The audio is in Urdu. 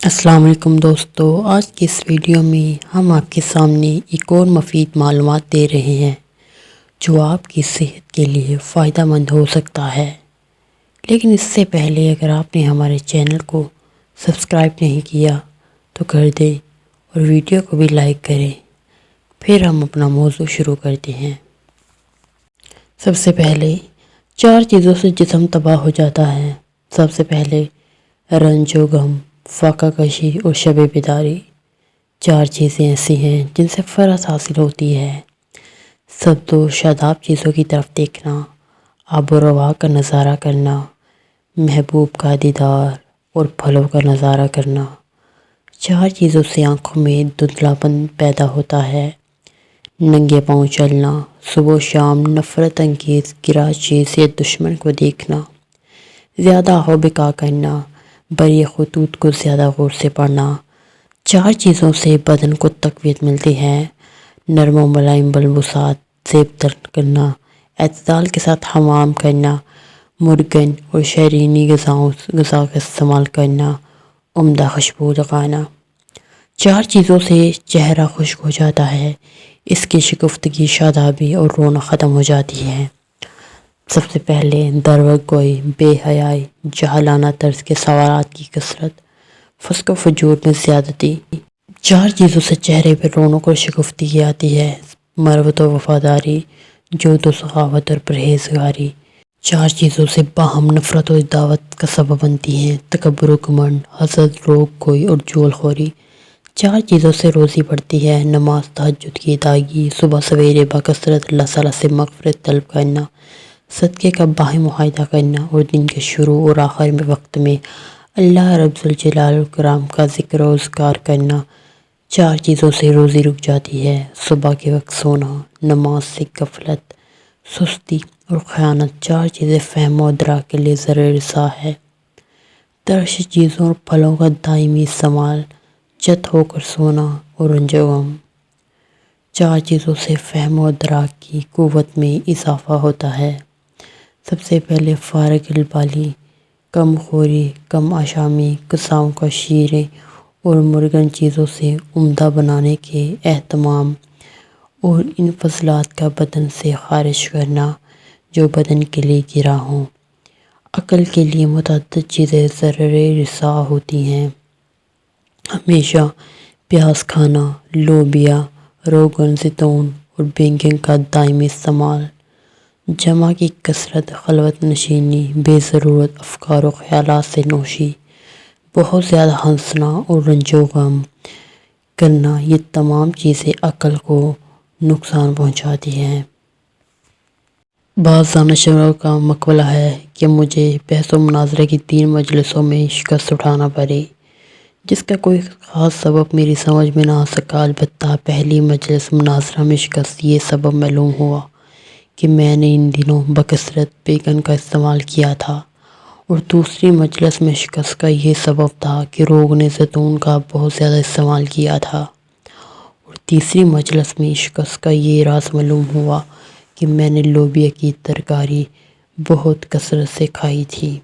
السلام علیکم دوستو، آج کی اس ویڈیو میں ہم آپ کے سامنے ایک اور مفید معلومات دے رہے ہیں جو آپ کی صحت کے لیے فائدہ مند ہو سکتا ہے۔ لیکن اس سے پہلے اگر آپ نے ہمارے چینل کو سبسکرائب نہیں کیا تو کر دیں اور ویڈیو کو بھی لائک کریں۔ پھر ہم اپنا موضوع شروع کرتے ہیں۔ سب سے پہلے 4 چیزوں سے جسم تباہ ہو جاتا ہے۔ سب سے پہلے رنج و غم، فاقہ کشی اور شب بیداری۔ 4 چیزیں ایسی ہیں جن سے فرحت حاصل ہوتی ہے۔ سبز و شاداب چیزوں کی طرف دیکھنا، آب و رواں کا نظارہ کرنا، محبوب کا دیدار اور پھلوں کا نظارہ کرنا۔ 4 چیزوں سے آنکھوں میں دھندلا پن پیدا ہوتا ہے۔ ننگے پاؤں چلنا، صبح و شام نفرت انگیز گرا چیز یا دشمن کو دیکھنا، زیادہ ہو بکا کرنا، بڑے خطوط کو زیادہ غور سے پڑھنا۔ 4 چیزوں سے بدن کو تقویت ملتی ہے۔ نرم و ملائم ملبوسات زیب تن کرنا، اعتدال کے ساتھ حمام کرنا، مرگن اور شہرینی غذا کا استعمال کرنا، عمدہ خوشبو لگانا۔ 4 چیزوں سے چہرہ خشک ہو جاتا ہے، اس کی شگفتگی، شادابی اور رونق ختم ہو جاتی ہے۔ سب سے پہلے دروغ گوئی، بے حیائی، جاہلانہ طرز کے سوالات کی کثرت، فسق و فجور میں زیادتی۔ 4 چیزوں سے چہرے پہ رونق اور شگفتگی آتی ہے۔ مروت و وفاداری، جود و سخاوت اور پرہیزگاری۔ 4 چیزوں سے باہم نفرت و عداوت کا سبب بنتی ہیں۔ تکبر و گھمنڈ، حسد، روگ کوئی اور جول خوری۔ 4 چیزوں سے روزی بڑھتی ہے۔ نماز، تہجد کی ادائیگی، صبح سویرے بکثرت اللہ تعالیٰ سے مغفرت طلب کرنا، صدقے کا باہم معاہدہ کرنا اور دن کے شروع اور آخر میں وقت میں اللہ رب ذوالجلال والاکرام کا ذکر و اذکار کرنا۔ 4 چیزوں سے روزی رک جاتی ہے۔ صبح کے وقت سونا، نماز سے غفلت، سستی اور خیانت۔ 4 چیزیں فہم و ادراک کے لیے ذرہ رساں ہے۔ ترش چیزوں اور پھلوں کا دائمی استعمال، چت ہو کر سونا اور رنج و غم۔ 4 چیزوں سے فہم و ادراک کی قوت میں اضافہ ہوتا ہے۔ سب سے پہلے فارغ البالی، کم خوری، کم آشامی، قصاؤں کا شیریں اور مرگن چیزوں سے عمدہ بنانے کے اہتمام اور ان فضلات کا بدن سے خارج کرنا جو بدن کے لیے گرا ہوں۔ عقل کے لیے متعدد چیزیں ضرر رساں ہوتی ہیں۔ ہمیشہ پیاز کھانا، لوبیا، روغن زیتون اور بینگن کا دائمی استعمال، جمع کی کثرت، خلوت نشینی، بے ضرورت افکار و خیالات سے نوشی، بہت زیادہ ہنسنا اور رنج و غم کرنا، یہ تمام چیزیں عقل کو نقصان پہنچاتی ہیں۔ بعض دانشوروں کا مقولہ ہے کہ مجھے بحث و مناظرے کی 3 مجلسوں میں شکست اٹھانا پڑی، جس کا کوئی خاص سبب میری سمجھ میں نہ آ سکا۔ البتہ پہلی مجلس مناظرہ میں شکست یہ سبب معلوم ہوا کہ میں نے ان دنوں بکثرت بیگن کا استعمال کیا تھا، اور دوسری مجلس میں شکست کا یہ سبب تھا کہ روغن زیتون کا بہت زیادہ استعمال کیا تھا، اور تیسری مجلس میں شکست کا یہ راز معلوم ہوا کہ میں نے لوبیا کی ترکاری بہت کثرت سے کھائی تھی۔